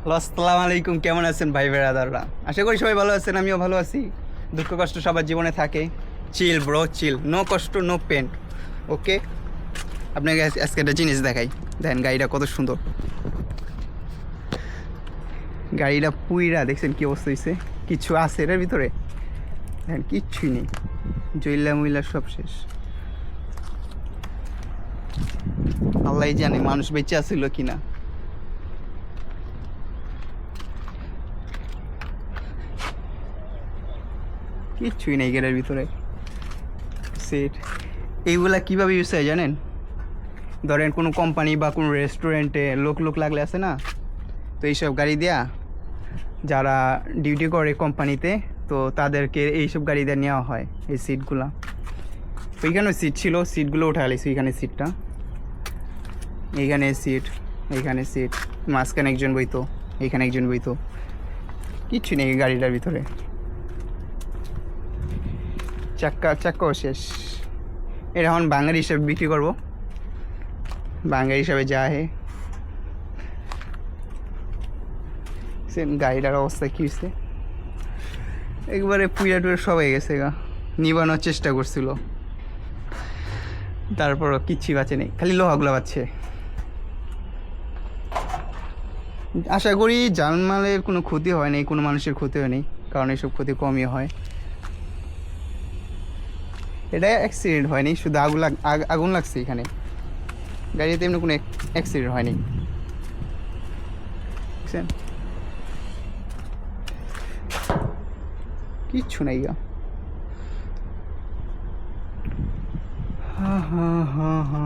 Hello, আসসালামু আলাইকুম। কেমন আছেন ভাই বেরাদাররা? আশা করি সবাই ভালো আছেন, আমিও ভালো আছি। দুঃখ কষ্ট সবার জীবনে থাকে। চিল ব্রো, চিল, নো কষ্ট নো পেন। ওকে, আপনাকে আজকে একটা জিনিস দেখাই। দেখেন গাড়িটা কত সুন্দর। গাড়িটা পুইরা দেখছেন কি অবস্থা হয়েছে? কিছু আছে এর ভিতরে? দেখেন কিচ্ছুই নেই, জইলা মুইলা সব শেষ। আল্লাহ জানে মানুষ বেঁচে আছিল কিনা। কিচ্ছুই নেই গাড়ির ভিতরে। সেট এইগুলা কীভাবে ইউজ হয় জানেন? ধরেন কোনো কোম্পানি বা কোনো রেস্টুরেন্টে লোক লাগলে আছে না, তো এইসব গাড়ি দেয়া যারা ডিউটি করে কোম্পানিতে, তো তাদেরকে এইসব গাড়ি দিয়ে নেওয়া হয় এই সিটগুলা। ওইখানেও সিট ছিল, সিটগুলো উঠে আলিস। ওইখানে সিটটা, এইখানে সিট, এইখানে সিট, মাঝখানে একজন বইতো, এইখানে একজন বইতো। কিচ্ছু নেই গাড়িটার ভিতরে। চাক্কাও শেষ। এটা এখন বাঙালি হিসাবে বিক্রি করবো, বাঙালি হিসাবে যা হে। গাড়িটার অবস্থা কী হয়েছে, একবারে পুইরা টুইরা সব হয়ে গেছে গা। নিবানোর চেষ্টা করছিল, তারপরও কিচ্ছুই বাঁচে নেই, খালি লোহাগুলো বাঁচছে। আশা করি জানমালের কোনো ক্ষতি হয় নাই, কোনো মানুষের ক্ষতি হয়নি, কারণ এইসব ক্ষতি কমই হয়। এটা অ্যাক্সিডেন্ট হয়নি, শুধু আগুন লাগছে এখানে। গাড়িতে এমনি কোনো অ্যাক্সিডেন্ট হয়নি, বুঝছেন? কিচ্ছু নাই গা। হা হা হা হা।